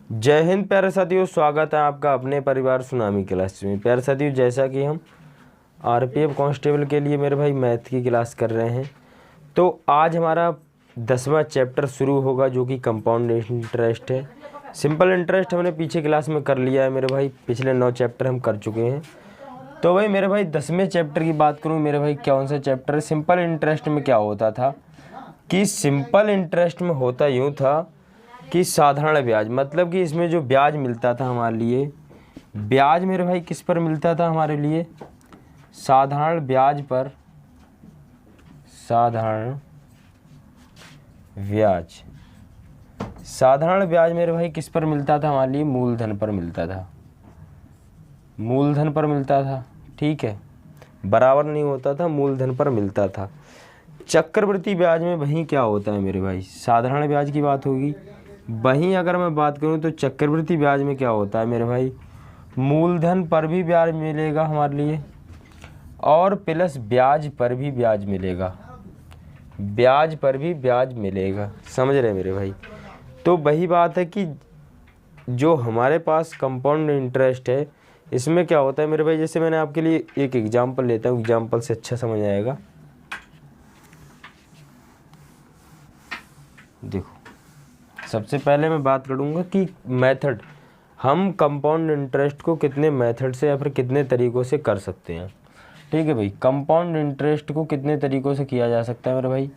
जय हिंद प्यारे साथियों, स्वागत है आपका अपने परिवार सुनामी क्लास में। प्यारे साथियों, जैसा कि हम आरपीएफ कांस्टेबल के लिए मेरे भाई मैथ की क्लास कर रहे हैं, तो आज हमारा 10वां चैप्टर शुरू होगा जो कि कंपाउंड इंटरेस्ट है। सिंपल इंटरेस्ट हमने पीछे क्लास में कर लिया है मेरे भाई, पिछले 9 चैप्टर हम कर चुके हैं। तो भाई मेरे भाई 10वें चैप्टर की बात करूँ मेरे भाई, कौन सा चैप्टर है? सिंपल इंटरेस्ट में क्या होता था कि सिंपल इंटरेस्ट में होता यूँ था कि साधारण ब्याज, मतलब कि इसमें जो ब्याज मिलता था हमारे लिए, ब्याज मेरे भाई किस पर मिलता था हमारे लिए? साधारण ब्याज पर। साधारण ब्याज, साधारण ब्याज मेरे भाई किस पर मिलता था हमारे लिए? मूलधन पर मिलता था, मूलधन पर मिलता था। ठीक है, बराबर नहीं होता था, मूलधन पर मिलता था। चक्रवृद्धि ब्याज में वहीं क्या होता है मेरे भाई? साधारण ब्याज की बात होगी। वहीं अगर मैं बात करूं तो चक्रवृद्धि ब्याज में क्या होता है मेरे भाई? मूलधन पर भी ब्याज मिलेगा हमारे लिए और प्लस ब्याज पर भी ब्याज मिलेगा, ब्याज पर भी ब्याज मिलेगा। समझ रहे मेरे भाई? तो वही बात है कि जो हमारे पास कंपाउंड इंटरेस्ट है, इसमें क्या होता है मेरे भाई, जैसे मैंने आपके लिए एक एग्जाम्पल लेता हूँ, एग्जाम्पल से अच्छा समझ आएगा। देखो, सबसे पहले मैं बात करूँगा कि मेथड, हम कंपाउंड इंटरेस्ट को कितने मेथड से या फिर कितने तरीक़ों से कर सकते हैं। ठीक है भाई, कंपाउंड इंटरेस्ट को कितने तरीक़ों से किया जा सकता है मेरे भाई?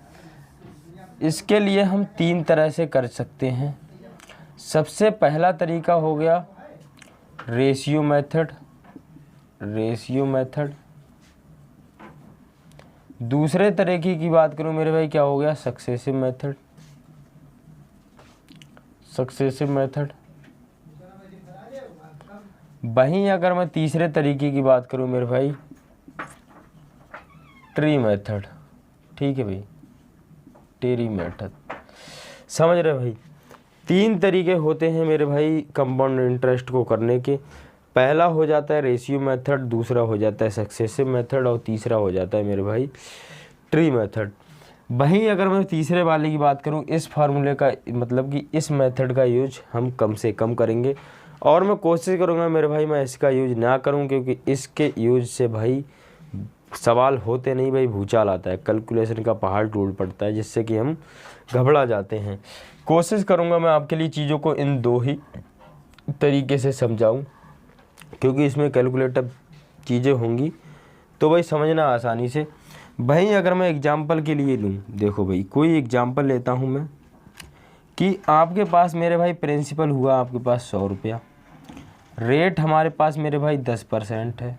इसके लिए हम 3 तरह से कर सकते हैं। सबसे पहला तरीका हो गया रेशियो मेथड, रेशियो मेथड। दूसरे तरीके की बात करूँ मेरे भाई, क्या हो गया? Successive method, successive method. वहीं अगर मैं तीसरे तरीके की बात करूं मेरे भाई, ट्री मेथड। ठीक है भाई, ट्री मेथड। समझ रहे भाई? 3 तरीके होते हैं मेरे भाई कंपाउंड इंटरेस्ट को करने के। पहला हो जाता है रेशियो मेथड, दूसरा हो जाता है सक्सेसिव मेथड और तीसरा हो जाता है मेरे भाई ट्री मेथड। वहीं अगर मैं तीसरे वाले की बात करूं, इस फार्मूले का मतलब कि इस मेथड का यूज हम कम से कम करेंगे और मैं कोशिश करूंगा मेरे भाई मैं इसका यूज ना करूं, क्योंकि इसके यूज से भाई सवाल होते नहीं भाई, भूचाल आता है, कैलकुलेशन का पहाड़ टूट पड़ता है, जिससे कि हम घबरा जाते हैं। कोशिश करूंगा मैं आपके लिए चीज़ों को इन 2 ही तरीके से समझाऊँ, क्योंकि इसमें कैलकुलेटर चीज़ें होंगी तो भाई समझना आसानी से। वहीं अगर मैं एग्जाम्पल के लिए लूँ, देखो भाई कोई एग्जाम्पल लेता हूँ मैं कि आपके पास मेरे भाई प्रिंसिपल हुआ आपके पास 100 रुपया, रेट हमारे पास मेरे भाई 10% है,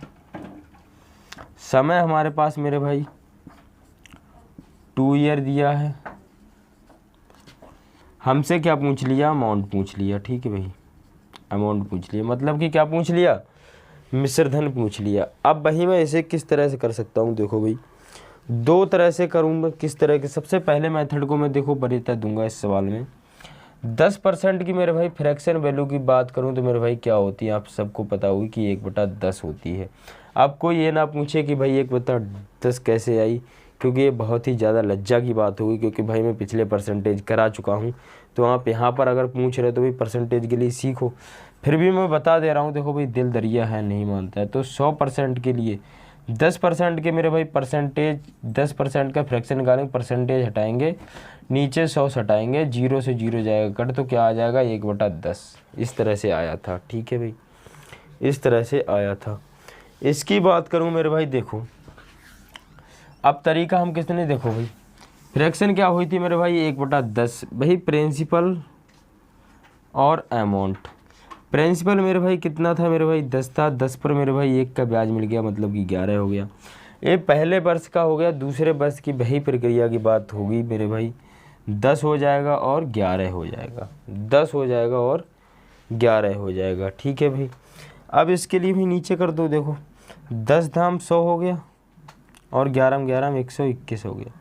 समय हमारे पास मेरे भाई 2 ईयर दिया है। हमसे क्या पूछ लिया? अमाउंट पूछ लिया। ठीक है भाई, अमाउंट पूछ लिया, मतलब कि क्या पूछ लिया? मिश्रधन पूछ लिया। अब वही मैं इसे किस तरह से कर सकता हूँ? देखो भाई 2 तरह से करूँगा। किस तरह के? सबसे पहले मेथड को मैं देखो वरीयता दूंगा इस सवाल में। 10% की मेरे भाई फ्रैक्शन वैल्यू की बात करूं तो मेरे भाई क्या होती है? आप सबको पता होगी कि 1/10 होती है। अब कोई ये ना पूछे कि भाई 1/10 कैसे आई, क्योंकि ये बहुत ही ज़्यादा लज्जा की बात होगी, क्योंकि भाई मैं पिछले परसेंटेज करा चुका हूँ। तो आप यहाँ पर अगर पूछ रहे तो भाई परसेंटेज के लिए सीखो, फिर भी मैं बता दे रहा हूँ। देखो भाई दिल दरिया है, नहीं मानता है। तो 100% के लिए 10% के मेरे भाई परसेंटेज, 10% का फ्रैक्शन निकालेंगे, परसेंटेज हटाएंगे, नीचे 100 हटाएंगे, 0 से 0 जाएगा कट, तो क्या आ जाएगा? 1/10। इस तरह से आया था। ठीक है भाई, इस तरह से आया था। इसकी बात करूं मेरे भाई, देखो अब तरीका हम किसने, देखो भाई फ्रैक्शन क्या हुई थी मेरे भाई? 1/10। भाई प्रिंसिपल और अमाउंट। प्रिंसिपल मेरे भाई कितना था मेरे भाई? 10 था। 10 पर मेरे भाई 1 का ब्याज मिल गया, मतलब कि 11 हो गया। ये पहले वर्ष का हो गया। दूसरे वर्ष की वही प्रक्रिया की बात होगी मेरे भाई, 10 हो जाएगा और 11 हो जाएगा, 10 हो जाएगा और 11 हो जाएगा। ठीक है भाई, अब इसके लिए भी नीचे कर दो। देखो 10 धाम 100 हो गया और 11 में 11 में 121 हो गया।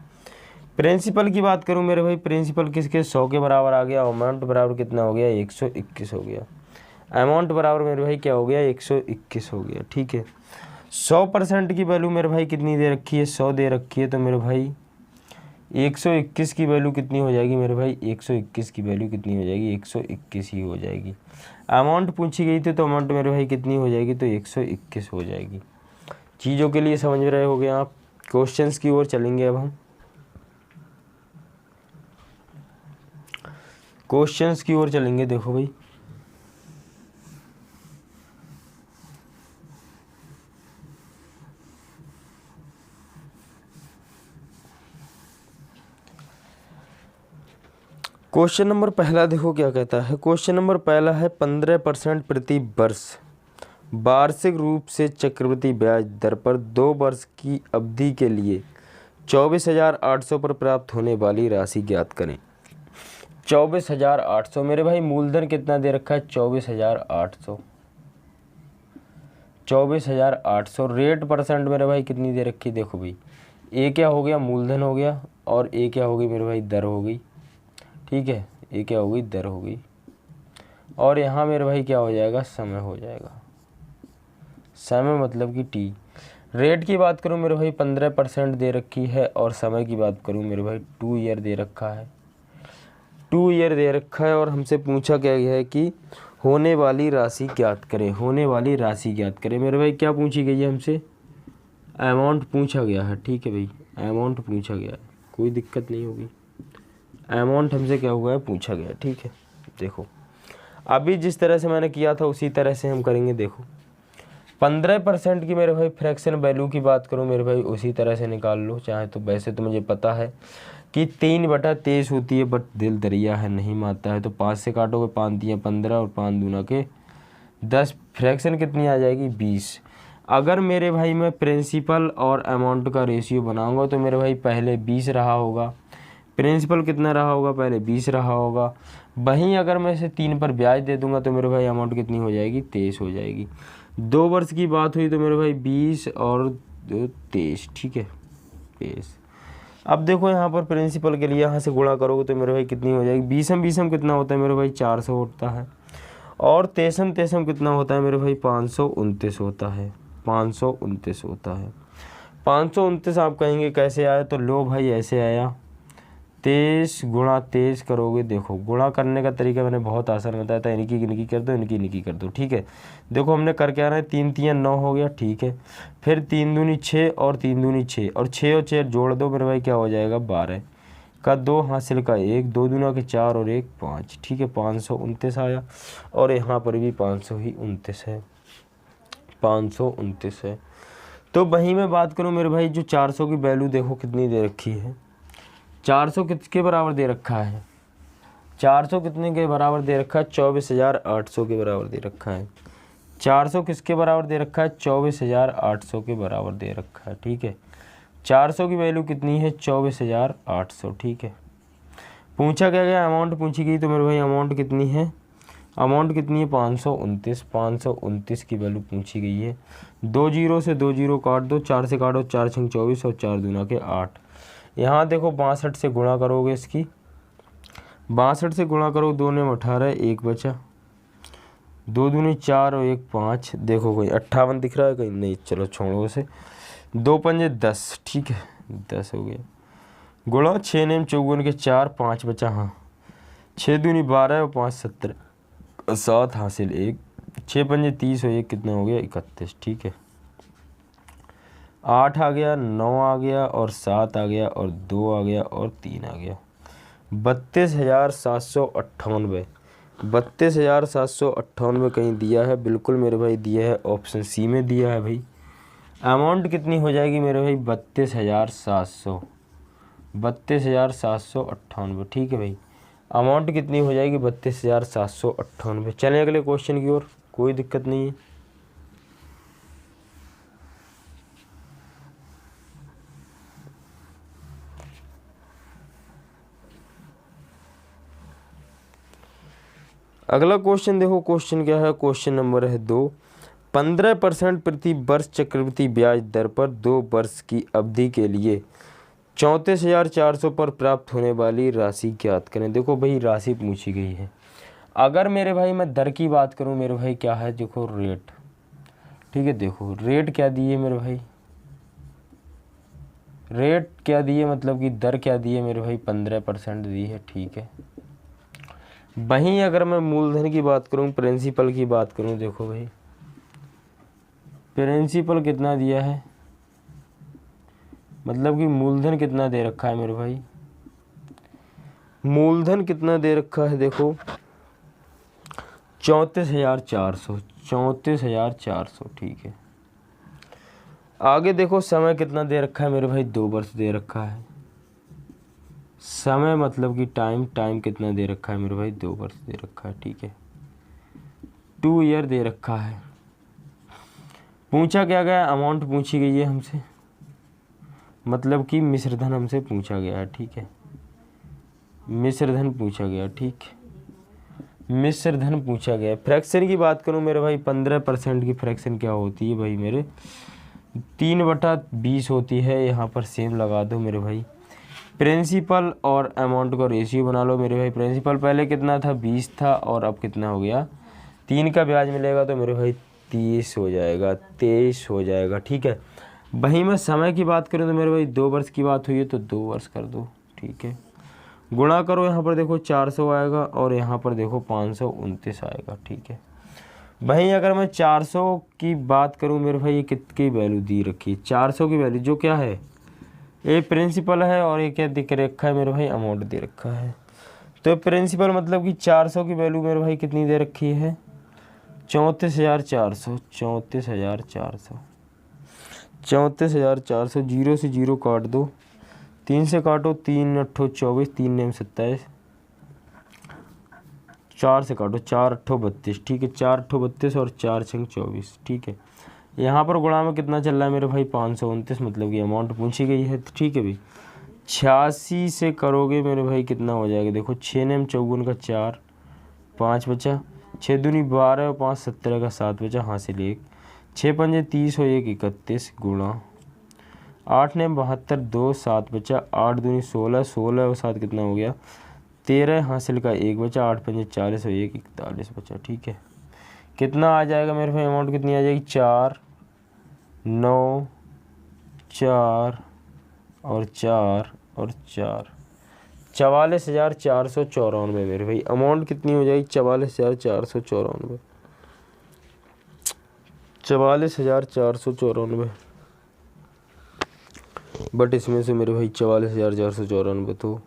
प्रिंसिपल की बात करूं मेरे भाई, प्रिंसिपल किसके? 100 के बराबर आ गया। अमाउंट बराबर कितना हो गया? 121 हो गया। अमाउंट बराबर मेरे भाई क्या हो गया? 121 हो गया। ठीक है, 100% की वैल्यू मेरे भाई कितनी दे रखी है? 100 दे रखी है। तो मेरे भाई 121 की वैल्यू कितनी हो जाएगी मेरे भाई, 121 की वैल्यू कितनी हो जाएगी, 121 ही हो जाएगी। अमाउंट पूछी गई थी तो अमाउंट मेरे भाई कितनी हो जाएगी, तो 121 हो जाएगी। चीज़ों के लिए समझ रहे होगे आप। क्वेश्चंस की ओर चलेंगे अब हम, क्वेश्चंस की ओर चलेंगे। देखो भाई, क्वेश्चन नंबर पहला देखो क्या कहता है। क्वेश्चन नंबर पहला है 15% प्रति वर्ष वार्षिक रूप से चक्रवृद्धि ब्याज दर पर 2 वर्ष की अवधि के लिए 24,800 पर प्राप्त होने वाली राशि ज्ञात करें। 24,800 मेरे भाई, मूलधन कितना दे रखा है, 24,800। 24,800 रेट परसेंट मेरे भाई कितनी दे रखी, देखो भाई, ए क्या हो गया, मूलधन हो गया, और ए क्या हो गई मेरे भाई, दर हो गई। ठीक है, ये क्या हो गई, दर हो गई, और यहाँ मेरे भाई क्या हो जाएगा, समय हो जाएगा। समय मतलब कि टी। रेट की बात करूँ मेरे भाई 15% दे रखी है, और समय की बात करूँ मेरे भाई 2 ईयर दे रखा है। 2 ईयर दे रखा है, और हमसे पूछा क्या गया है कि होने वाली राशि ज्ञात करें। होने वाली राशि ज्ञात करें मेरे भाई, क्या पूछी गई है हमसे, अमाउंट पूछा गया है। ठीक है भाई, अमाउंट पूछा गया है, कोई दिक्कत नहीं होगी। अमाउंट हमसे क्या हुआ है, पूछा गया। ठीक है, देखो अभी जिस तरह से मैंने किया था उसी तरह से हम करेंगे। देखो 15% की मेरे भाई फ्रैक्शन वैल्यू की बात करूँ मेरे भाई, उसी तरह से निकाल लो चाहे तो। वैसे तो मुझे पता है कि 3/23 होती है, बट दिल दरिया है, नहीं मानता है, तो 5 से काटोगे, 5 दिया 15 और 5 दूना के 10, फ्रैक्शन कितनी आ जाएगी, 20। अगर मेरे भाई मैं प्रिंसिपल और अमाउंट का रेशियो बनाऊंगा तो मेरे भाई पहले 20 रहा होगा, प्रिंसिपल कितना रहा होगा, पहले 20 रहा होगा। वहीं अगर मैं इसे 3 पर ब्याज दे दूंगा तो मेरे भाई अमाउंट कितनी हो जाएगी, 23 हो जाएगी। 2 वर्ष की बात हुई तो मेरे भाई 20 और 23, ठीक है, 23। अब देखो यहाँ पर प्रिंसिपल के लिए यहाँ से गुणा करोगे तो मेरे भाई कितनी हो जाएगी, 20 कितना होता है मेरे भाई, 400 होता है, और 23 कितना होता है मेरे भाई, 529 होता है, 529 होता है। 529 आप कहेंगे कैसे आया, तो लो भाई ऐसे आया, 23 गुणा 23 करोगे। देखो गुणा करने का तरीका मैंने बहुत आसान बताया था, इनकी कर दो, इनकी कर दो। ठीक है, देखो हमने कर क्या रहा है, 3 3 9 हो गया। ठीक है, फिर 3 दूनी 6 और 3 दूनी 6, और 6 और 6 जोड़ दो मेरे भाई, क्या हो जाएगा, 12 का 2 हासिल का 1, 2 दूना के 4 और 1 5। ठीक है, 529 आया, और यहाँ पर भी 529 है, 529 है। तो वहीं मैं बात करूँ मेरे भाई, जो 400 की वैल्यू देखो कितनी दे रखी है, 400 किसके बराबर दे रखा है, 400 कितने के बराबर दे रखा है, 24,800 के बराबर दे रखा है। 400 किसके बराबर दे रखा है, 24,800 के बराबर दे रखा है। ठीक है, 400 की वैल्यू कितनी है, 24,800। ठीक है, पूछा क्या गया, अमाउंट पूछी गई, तो मेरे भाई अमाउंट कितनी है, अमाउंट कितनी है, 529। 529 की वैल्यू पूछी गई है। 2 जीरो से 2 जीरो काट दो, 4 से काटो, 4 छंग 24 और 4 दूना के 8। यहाँ देखो 62 से गुणा करोगे इसकी, 62 से गुणा करो, 2 ने 18, 1 बचा, 2 दूनी 4 और 1 5। देखो कोई 58 दिख रहा है कहीं, नहीं, चलो छोड़ो उसे। 2 पंजे 10, ठीक है, 10 हो गया, गुणा 6 ने 54 के 4, 5 बचा, हाँ, 6 दूनी 12 और 5 17, 7 हासिल 1, 6 पंजे 30 और 1 कितना हो गया, 31। ठीक है, 8 आ गया, 9 आ गया, और 7 आ गया, और 2 आ गया, और 3 आ गया, 32,798। 32,798 कहीं दिया है, बिल्कुल मेरे भाई दिया है, ऑप्शन सी में दिया है भाई। अमाउंट कितनी हो जाएगी मेरे भाई, 32,700, 32,798। ठीक है भाई, अमाउंट कितनी हो जाएगी, 32,798। चलें अगले क्वेश्चन की ओर, कोई दिक्कत नहीं है। अगला क्वेश्चन देखो, क्वेश्चन क्या है, क्वेश्चन नंबर है 2। 15% प्रति वर्ष चक्रवृद्धि ब्याज दर पर 2 वर्ष की अवधि के लिए 34,400 पर प्राप्त होने वाली राशि ज्ञात करें। देखो भाई राशि पूछी गई है। अगर मेरे भाई मैं दर की बात करूं मेरे भाई, क्या है, देखो रेट। ठीक है, देखो रेट क्या दिए मेरे भाई, रेट क्या दिए, मतलब कि दर क्या दी है मेरे भाई, 15% दी है, ठीक है। वहीं अगर मैं मूलधन की बात करूं, प्रिंसिपल की बात करूं, देखो भाई प्रिंसिपल कितना दिया है, मतलब कि मूलधन कितना दे रखा है मेरे भाई, मूलधन कितना दे रखा है, देखो 34,400, 34,400, ठीक है। आगे देखो समय कितना दे रखा है मेरे भाई, 2 वर्ष दे रखा है। समय मतलब कि टाइम कितना दे रखा है मेरे भाई, 2 वर्ष दे रखा है, ठीक है। 2 ईयर दे रखा है। पूछा क्या गया, अमाउंट पूछी गई है हमसे, मतलब कि मिश्रधन हमसे पूछा गया है, ठीक है। मिश्रधन पूछा गया, ठीक है, मिश्रधन पूछा गया। फ्रैक्शन की बात करूं मेरे भाई, 15% की फ्रैक्शन क्या होती है भाई मेरे, 3/20 होती है। यहाँ पर सेम लगा दो मेरे भाई। प्रिंसिपल और अमाउंट का रेशियो बना लो मेरे भाई। प्रिंसिपल पहले कितना था, 20 था, और अब कितना हो गया, 3 का ब्याज मिलेगा तो मेरे भाई 30 हो जाएगा, 23 हो जाएगा, ठीक है। वहीं मैं समय की बात करूँ तो मेरे भाई 2 वर्ष की बात हुई है तो 2 वर्ष कर दो, ठीक है। गुणा करो, यहाँ पर देखो 400 आएगा और यहाँ पर देखो 529 आएगा, ठीक है। वहीं अगर मैं 400 की बात करूँ मेरे भाई, ये कितनी वैल्यू दी रखी है, 400 की वैल्यू जो क्या है, ये प्रिंसिपल है और ये क्या दिख रखा है मेरे भाई, अमाउंट दे रखा है। तो प्रिंसिपल मतलब कि 400 की वैल्यू मेरे भाई कितनी दे रखी है, 34,400, 34,400, 34,400। 0 से 0 काट दो, 3 से काटो, 3 8 24, 3 9 27, 4 से काटो, 4 8 32, ठीक है। 4 8 32 और 4 6 24, ठीक है। यहाँ पर गुणा में कितना चल रहा है मेरे भाई, 529, मतलब कि अमाउंट पूछी गई है, ठीक है भाई। 86 से करोगे मेरे भाई कितना हो जाएगा, देखो 6 9 54 का 4, 5 बचा, 6 दूनी 12 और 5 17 का 7 बचा, हासिल 1, 6 पंजे 30 और 1 31 गुणा 8 9 72, 2 7 बचा, 8 दूनी 16, 16 और 7 कितना हो गया 13, हासिल का 1 बचा, 8 पंजे 40 और 1 41 बचा, ठीक है। कितना आ जाएगा मेरे भाई, अमाउंट कितनी आ जाएगी, 4 9 4 और 4 और 4, 44,494 मेरे भाई। अमाउंट कितनी हो जाएगी, 44,494, 44,494। बट इसमें से मेरे भाई 44,494 तो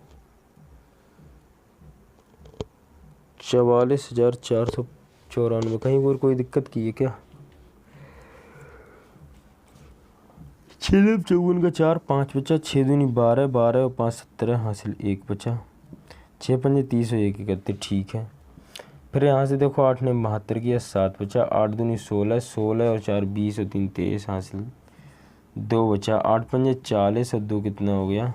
44,494, कहीं और कोई दिक्कत की है क्या। 6 9 54 का 4, 5 बचा, 6 दूनी 12, 12 और 5 17, हासिल 1 बचा, 6 पंजे 30 और 1 31, ठीक है। फिर यहाँ से देखो 8 9 72 किया, 7 बचा, 8 दूनी 16, 16 और 4 20 और 3 23, हासिल 2 बचा, 8 पंजे 40 और 2 कितना हो गया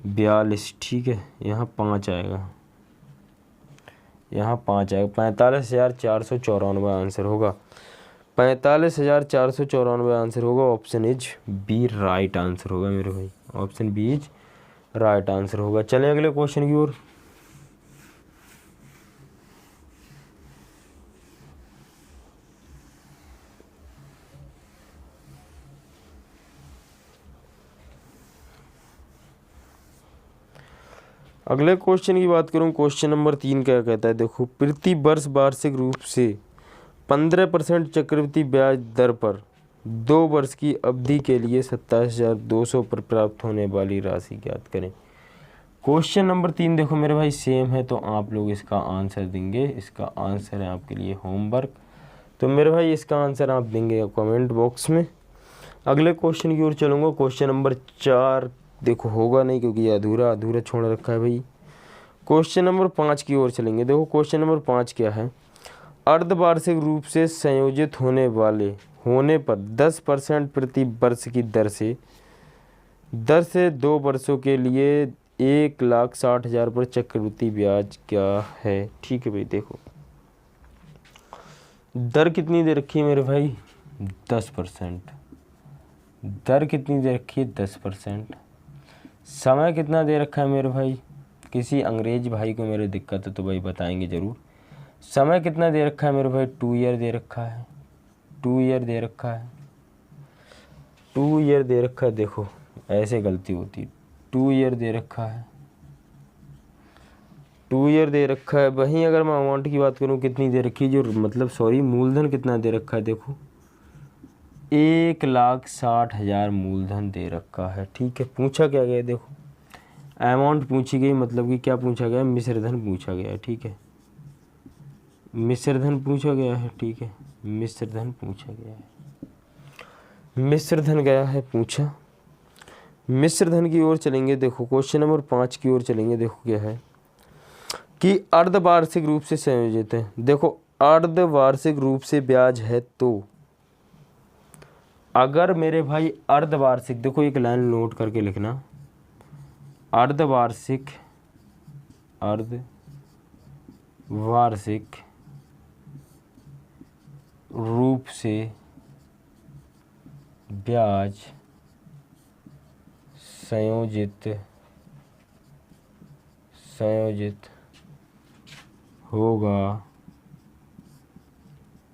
42, ठीक है। यहाँ 5 आएगा, यहाँ 5 आएगा, 45,494 आंसर होगा, 45,494 आंसर होगा। Option is B right answer होगा मेरे भाई, option B is right answer होगा। चलें अगले क्वेश्चन की ओर। अगले क्वेश्चन की बात करूं, क्वेश्चन नंबर 3 क्या कहता है, देखो प्रति वर्ष वार्षिक रूप से 15% चक्रवृद्धि ब्याज दर पर 2 वर्ष की अवधि के लिए 27,200 पर प्राप्त होने वाली राशि ज्ञात करें। क्वेश्चन नंबर 3 देखो मेरे भाई सेम है, तो आप लोग इसका आंसर देंगे। इसका आंसर है आपके लिए होमवर्क, तो मेरे भाई इसका आंसर आप देंगे कमेंट बॉक्स में। अगले क्वेश्चन की ओर चलूँगा। क्वेश्चन नंबर 4 देखो होगा नहीं क्योंकि ये अधूरा अधूरा छोड़ रखा है भाई। क्वेश्चन नंबर 5 की ओर चलेंगे। देखो क्वेश्चन नंबर 5 क्या है, अर्धवार्षिक रूप से संयोजित होने पर 10% प्रति वर्ष की दर से 2 वर्षों के लिए 1,60,000 पर चक्रवृद्धि ब्याज क्या है, ठीक है भाई। देखो दर कितनी दे रखी है मेरे भाई, 10%। दर कितनी दे रखी है, 10%। समय कितना दे रखा है मेरे भाई, किसी अंग्रेज भाई को मेरे दिक्कत है तो भाई बताएंगे ज़रूर। समय कितना दे रखा है मेरे भाई, 2 ईयर दे रखा है, 2 ईयर दे रखा है। 2 ईयर दे रखा है, देखो ऐसे गलती होती है, 2 ईयर दे रखा है, 2 ईयर दे रखा है। वहीं अगर मैं अमाउंट की बात करूँ कितनी दे रखी है, जो मतलब सॉरी मूलधन कितना दे रखा है, देखो 1,60,000 मूलधन दे रखा है। ठीक है, पूछा क्या गया, देखो अमाउंट पूछी गई, मतलब कि क्या पूछा गया, मिश्रधन पूछा गया है। ठीक है, मिश्रधन पूछा गया है। ठीक है, मिश्रधन पूछा गया है, मिश्रधन गया है पूछा। मिश्रधन की ओर चलेंगे, देखो क्वेश्चन नंबर 5 की ओर चलेंगे। देखो क्या है कि अर्धवार्षिक रूप से संयोजित है। देखो अर्धवार्षिक रूप से ब्याज है, तो अगर मेरे भाई अर्धवार्षिक, देखो एक लाइन नोट करके लिखना, अर्धवार्षिक रूप से ब्याज संयोजित होगा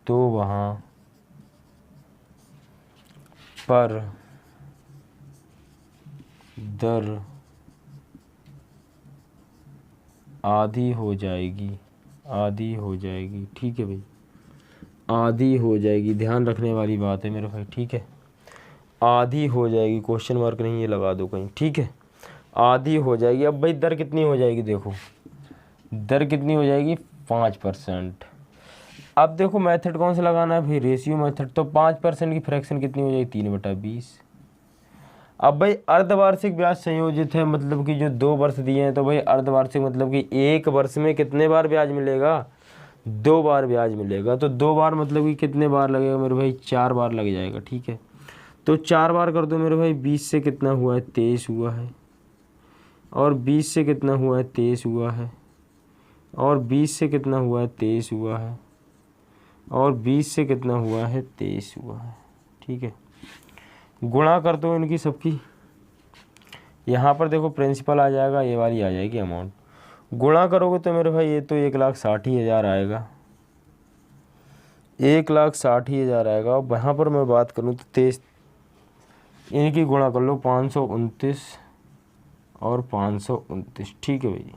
तो वहाँ पर दर आधी हो जाएगी। ठीक है भाई, आधी हो जाएगी, ध्यान रखने वाली बात है मेरे भाई। ठीक है, आधी हो जाएगी, क्वेश्चन मार्क नहीं ये लगा दो कहीं। ठीक है, आधी हो जाएगी। अब भाई दर कितनी हो जाएगी, देखो दर कितनी हो जाएगी, 5%। अब देखो मेथड कौन सा लगाना है भाई, रेशियो मेथड। तो 5% की फ्रैक्शन कितनी हो जाएगी, 3/20। अब भाई अर्धवार्षिक ब्याज संयोजित है, मतलब कि जो 2 वर्ष दिए हैं, तो भाई अर्धवार्षिक मतलब कि 1 वर्ष में कितने बार ब्याज मिलेगा, 2 बार ब्याज मिलेगा। तो 2 बार मतलब कि कितने बार लगेगा मेरे भाई, 4 बार लग जाएगा। ठीक है, तो 4 बार कर दो मेरे भाई, 20 से कितना हुआ है, 23 हुआ है, और 20 से कितना हुआ है, 23 हुआ है, और 20 से कितना हुआ है, 23 हुआ है, और 20 से कितना हुआ है, 23 हुआ है। ठीक है, गुणा कर दो इनकी सबकी, यहाँ पर देखो प्रिंसिपल आ जाएगा, ये वाली आ जाएगी अमाउंट। गुणा करोगे तो मेरे भाई ये तो 1,60,000 आएगा, 1,60,000 आएगा। और वहाँ पर मैं बात करूँ तो 23, इनकी गुणा कर लो, 529 और 529। ठीक है भाई,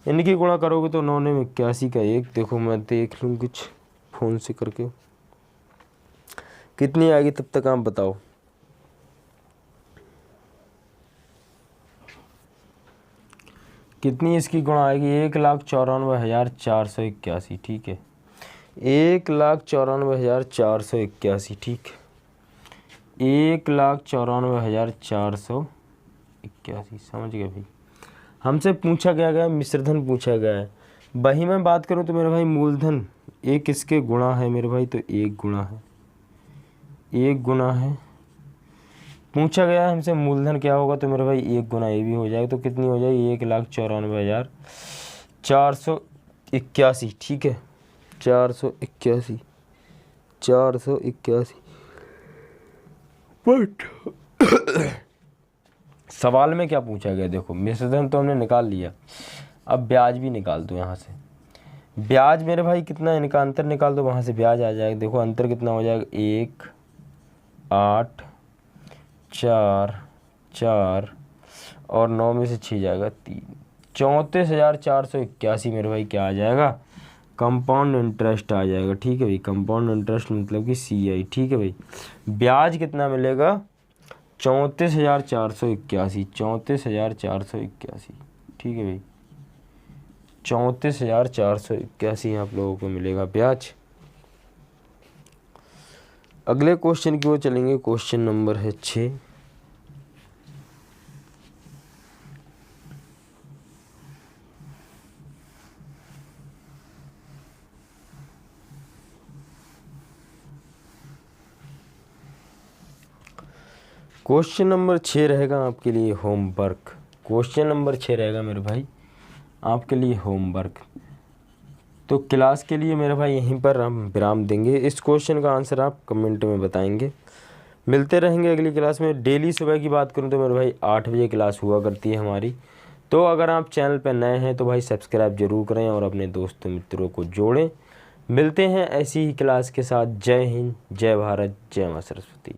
इनकी गुणा करोगे तो 9 में 81 का 1, देखो मैं देख लूँ कुछ फ़ोन से करके कितनी आएगी, तब तक आप बताओ। कितनी इसकी गुणा आएगी, 1,94,481। ठीक है, 1,94,481। ठीक है, 1,94,481। समझ गए भाई, हमसे पूछा गया मिश्रधन पूछा गया है। वही मैं बात करूं तो मेरे भाई मूलधन एक इसके गुणा है मेरे भाई, तो 1 गुणा है, 1 गुणा है। पूछा गया है हमसे मूलधन क्या होगा, तो मेरे भाई 1 गुना ये भी हो जाएगा। तो कितनी हो जाएगी, 1,94,481। ठीक है, 481। बट सवाल में क्या पूछा गया, देखो मिश्रधन तो हमने निकाल लिया, अब ब्याज भी निकाल दो। यहाँ से ब्याज मेरे भाई कितना है, इनका अंतर निकाल दो, वहाँ से ब्याज आ जाएगा। देखो अंतर कितना हो जाएगा, 1, 8, 4 और 9 में से 6 जाएगा 3, 34,481 मेरे भाई क्या आ जाएगा, कंपाउंड इंटरेस्ट आ जाएगा। ठीक है भाई, कंपाउंड इंटरेस्ट मतलब कि CI। ठीक है भाई, ब्याज कितना मिलेगा, 34,481, 34,481। ठीक है भाई, 34,481 आप लोगों को मिलेगा ब्याज। अगले क्वेश्चन की ओर चलेंगे, क्वेश्चन नंबर है 6। क्वेश्चन नंबर 6 रहेगा आपके लिए होमवर्क। क्वेश्चन नंबर 6 रहेगा मेरे भाई आपके लिए होमवर्क। तो क्लास के लिए मेरे भाई यहीं पर हम विराम देंगे। इस क्वेश्चन का आंसर आप कमेंट में बताएंगे। मिलते रहेंगे अगली क्लास में। डेली सुबह की बात करूं तो मेरे भाई 8 बजे क्लास हुआ करती है हमारी। तो अगर आप चैनल पर नए हैं तो भाई सब्सक्राइब ज़रूर करें और अपने दोस्तों मित्रों को जोड़ें। मिलते हैं ऐसी ही क्लास के साथ। जय हिंद, जय भारत, जय मां सरस्वती।